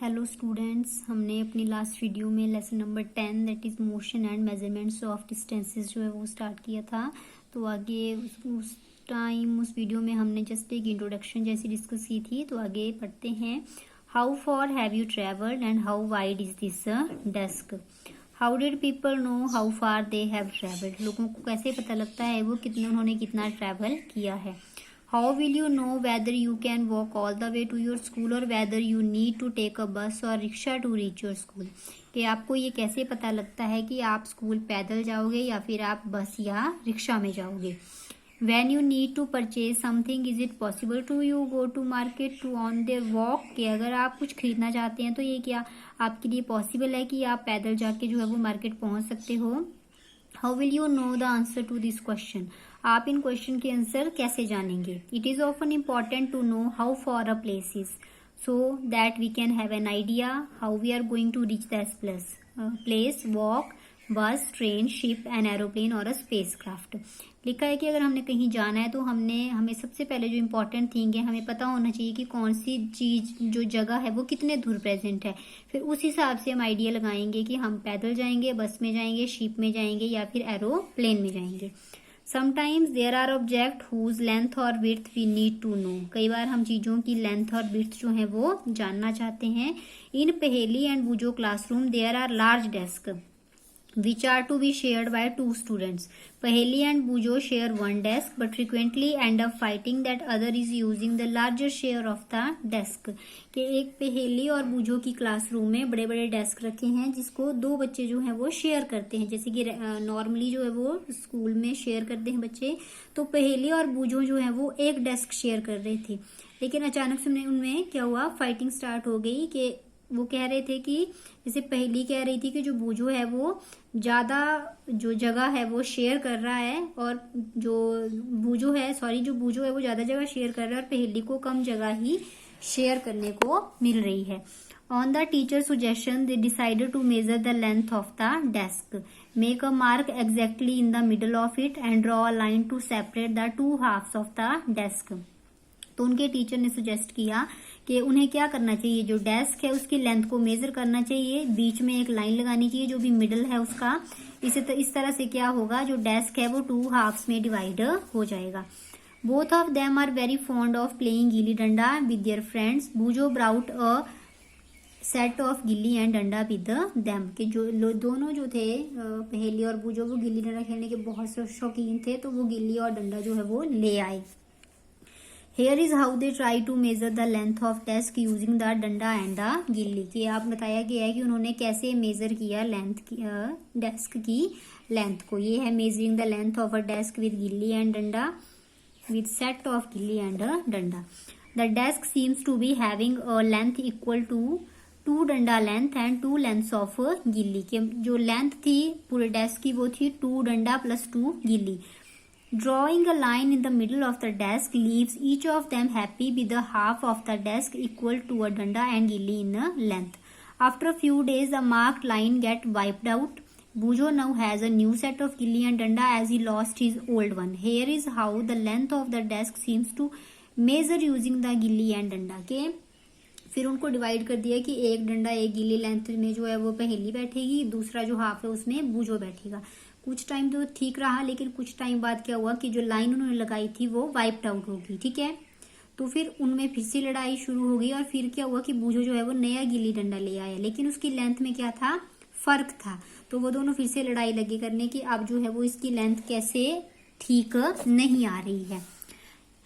Hello students, हमने अपनी last video में lesson number 10 that is motion and measurements of distances जो है वो स्टार्ट किया था। तो आगे उस टाइम उस वीडियो में हमने जस्ट एक इंट्रोडक्शन जैसी डिस्कस की थी। तो आगे पढ़ते हैं। How for have you travelled and how wide is this desk. How did people know how far they have travelled. लोगों को कैसे पता लगता है वो उन्होंने कितना ट्रैवल किया है। How will you know whether you can walk all the way to your school or whether you need to take a bus or rickshaw to reach your school? कि आपको ये कैसे पता लगता है कि आप स्कूल पैदल जाओगे या फिर आप बस या रिक्शा में जाओगे। When you need to purchase something, is it possible to you go to market to on the walk? कि अगर आप कुछ खरीदना चाहते हैं तो ये क्या आपके लिए पॉसिबल है कि आप पैदल जाके जो है वो मार्केट पहुंच सकते हो। How will you know the answer to this question. आप इन क्वेश्चन के आंसर कैसे जानेंगे। It is often important to know how far a place is so that we can have an idea how we are going to reach that place. Walk, bus, train, ship, an aeroplane और a space craft. लिखा है कि अगर हमने कहीं जाना है तो हमें सबसे पहले जो इम्पोर्टेंट थिंग है हमें पता होना चाहिए कि कौन सी चीज जो जगह है वो कितने दूर प्रेजेंट है। फिर उस हिसाब से हम आइडिया लगाएंगे कि हम पैदल जाएंगे, बस में जाएंगे, शिप में जाएंगे या फिर एरोप्लेन में जाएंगे। Sometimes there are object whose length और width we need to know. कई बार हम चीजों की लेंथ और विड्थ जो है वो जानना चाहते हैं। In Paheli and Boojho classroom there are large desk which are to be shared by two students. Paheli and Bujo share one desk but frequently end up fighting that other is using the larger share of the desk. कि एक पहेली और बूजो की classroom में बड़े बड़े desk रखे हैं जिसको दो बच्चे जो हैं वो शेयर करते हैं। जैसे कि नॉर्मली जो है वो स्कूल में शेयर करते हैं बच्चे, तो पहेली और बूजो जो है वो एक डेस्क शेयर कर रहे थे। लेकिन अचानक से उनमें क्या हुआ, फाइटिंग स्टार्ट हो गई। कि वो कह रहे थे कि जैसे पहली कह रही थी कि जो बूजो है वो ज्यादा जो जगह है वो शेयर कर रहा है और जो बूजो है वो ज्यादा जगह शेयर कर रहा है और पहली को कम जगह ही शेयर करने को मिल रही है। On the teacher suggestion they decided to measure the length of the desk, make a mark exactly in the middle of it and draw a line to separate the two halves of the desk. तो उनके teacher ने suggest किया कि उन्हें क्या करना चाहिए, जो डेस्क है उसकी लेंथ को मेजर करना चाहिए, बीच में एक लाइन लगानी चाहिए जो भी मिडल है उसका। इस तरह से क्या होगा, जो डेस्क है वो टू हाफ्स में डिवाइड हो जाएगा। Both of them are very fond of playing gilli danda with their friends. Boojho brought a set of gilli and danda with them. के जो दोनों जो थे पहेली और बूजो वो गिल्ली डंडा खेलने के बहुत से शौकीन थे, तो वो गिल्ली और डंडा जो है वो ले आए। Here is how they try to measure the length of desk using the डंडा एंड द गिल्ली। कि आप बताया गया है कि उन्होंने कैसे मेजर किया लेंथ की डेस्क की लेंथ को। ये है measuring the length of a desk with gilli and danda with set of gilli and danda. The desk seems to be having a length equal to two danda length and two lengths of gilli. के जो length थी पूरे desk की वो थी टू डंडा plus two गिल्ली। Drawing a line in the middle of the desk leaves each of them happy with the half of the desk equal to a danda and gilli in length. After a few days, the marked line get wiped out. Bujo now has a new set of gilli and danda as he lost his old one. Here is how the length of the desk seems to measure using the gilli and danda. के फिर उनको divide कर दिया कि एक डंडा एक गिल्ली लेंथ में जो है वो पहेली बैठेगी, दूसरा जो हाफ है उसमें बूजो बैठेगा। कुछ टाइम तो ठीक रहा, लेकिन कुछ टाइम बाद क्या हुआ कि जो लाइन उन्होंने लगाई थी वो वाइप्ड आउट हो गई। ठीक है, तो फिर उनमें फिर से लड़ाई शुरू हो गई और फिर क्या हुआ कि बूजो जो है वो नया गिल्ली डंडा ले आया, लेकिन उसकी लेंथ में क्या था, फर्क था। तो वो दोनों फिर से लड़ाई लगी करने की अब जो है वो इसकी लेंथ कैसे ठीक नहीं आ रही है।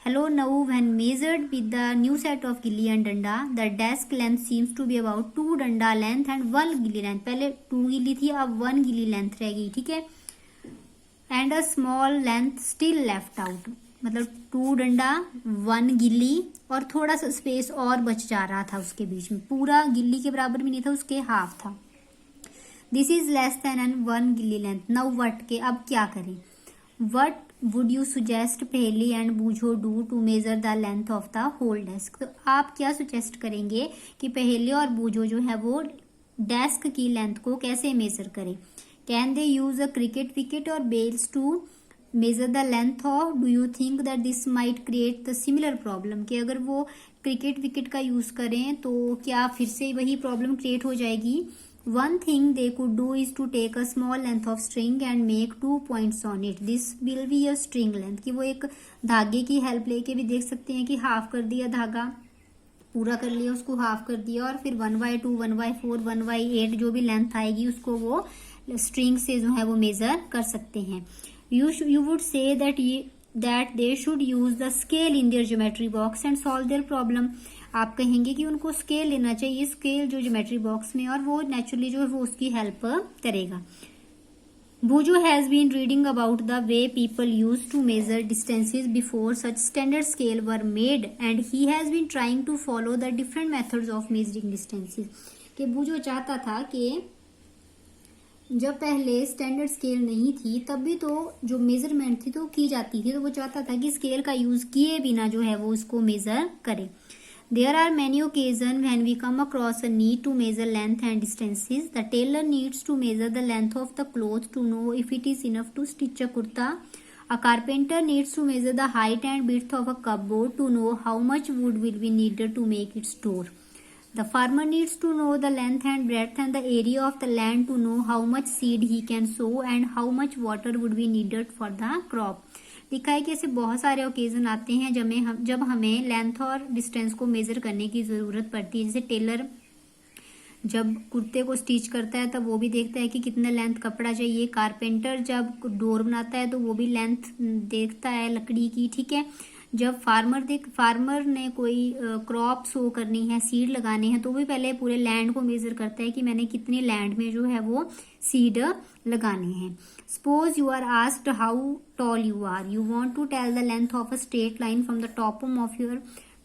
Hello, now when measured with the new set of gilli and danda, the desk length seems to be about 2 danda length and 1 gilli length. पहले 2 गिल्ली थी, अब 1 गिल्ली लेंथ रह गई। ठीक है, and a small length still left out. मतलब 2 डंडा 1 गिल्ली और थोड़ा सा स्पेस और बच जा रहा था उसके बीच में, पूरा गिल्ली के बराबर भी नहीं था, उसके हाफ था। This is less than an 1 gilli length. Now what, के अब क्या करें। What would you suggest Paheli and Boojho do to measure the length of the whole desk. तो आप क्या सुजेस्ट करेंगे कि पहेली और बूजो जो है वो डेस्क की लेंथ को कैसे मेजर करें। Can they use a cricket wicket और bails to measure the length of. Do you think that this might create the similar problem. कि अगर वो क्रिकेट विकेट का यूज करें तो क्या फिर से वही प्रॉब्लम क्रिएट हो जाएगी। One thing they could do is to take a small length of string and make 2 points on it, this will be a string length. कि वो एक धागे की हेल्प लेके भी देख सकते हैं कि हाफ कर दिया धागा, पूरा कर लिया, उसको हाफ कर दिया, और फिर 1/2, 1/4, 1/8 जो भी लेंथ आएगी उसको वो स्ट्रिंग से जो है वो मेजर कर सकते हैं। You would say that they should use the scale in their geometry box and solve their problem. आप कहेंगे कि उनको स्केल लेना चाहिए, स्केल जो ज्योमेट्री बॉक्स में, और वो नेचुरली जो है वो उसकी हेल्प करेगा। Buju has been reading about the way people used to measure distances before such standard scale were made, and he has been trying to follow the different methods of measuring distances. कि बुजो चाहता था कि जब पहले standard scale नहीं थी तब भी तो जो मेजरमेंट थी तो की जाती थी, तो वो चाहता था कि स्केल का यूज किए बिना जो है वो उसको मेजर करे। There are many occasions when we come across a need to measure length and distances. The tailor needs to measure the length of the cloth to know if it is enough to stitch a kurta. A carpenter needs to measure the height and width of a cupboard to know how much wood will be needed to make its door. The farmer needs to know the length and breadth and the area of the land to know how much seed he can sow and how much water would be needed for the crop. लिखा है कि ऐसे बहुत सारे occasion आते हैं जब हमें लेंथ और डिस्टेंस को मेजर करने की जरूरत पड़ती है। जैसे टेलर जब कुर्ते को स्टिच करता है तब वो भी देखता है कि कितना लेंथ कपड़ा चाहिए। कारपेंटर जब डोर बनाता है तो वो भी लेंथ देखता है लकड़ी की, ठीक है। जब फार्मर ने कोई क्रॉप सो करनी है, सीड लगाने हैं, तो भी पहले पूरे लैंड को मेजर करता है कि मैंने कितने लैंड में जो है वो सीड लगाने हैं। Suppose you are asked how tall you are, you want to tell the length of a straight line from the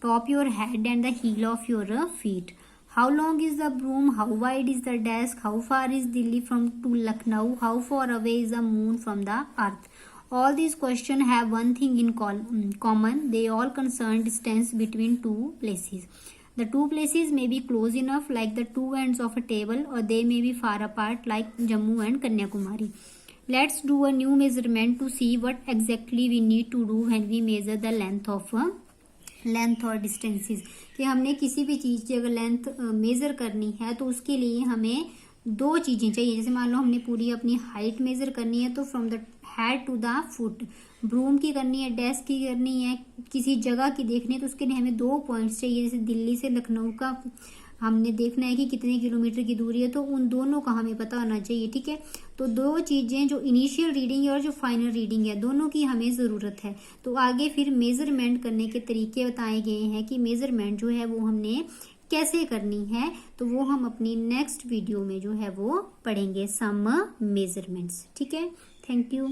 top your head and the heel of your feet. How long is the broom, how wide is the desk, how far is Delhi from to Lucknow, how far away is the moon from the earth. All these questions have one thing in common. They all concern distance between two places. The two places may be close enough like the two ends of a table, or they may be far apart like Jammu and Kanyakumari. Let's do a new measurement to see what exactly we need to do when we measure the length और distances. कि हमने किसी भी चीज की अगर length major करनी है तो उसके लिए हमें दो चीजें चाहिए। जैसे मान लो हमने पूरी अपनी हाइट मेजर करनी है तो from the head to the foot, broom की करनी है, डेस्क की करनी है, किसी जगह की देखनी है तो उसके लिए हमें 2 पॉइंट्स चाहिए। जैसे दिल्ली से लखनऊ का हमने देखना है कि कितने किलोमीटर की दूरी है, तो उन दोनों का हमें पता होना चाहिए, ठीक है। तो दो चीजें, जो इनिशियल रीडिंग है और जो फाइनल रीडिंग है, दोनों की हमें जरूरत है। तो आगे फिर मेजरमेंट करने के तरीके बताए गए हैं कि मेजरमेंट जो है वो हमने कैसे करनी है, तो वो हम अपनी नेक्स्ट वीडियो में जो है वो पढ़ेंगे, सम मेजरमेंट्स, ठीक है। Thank you.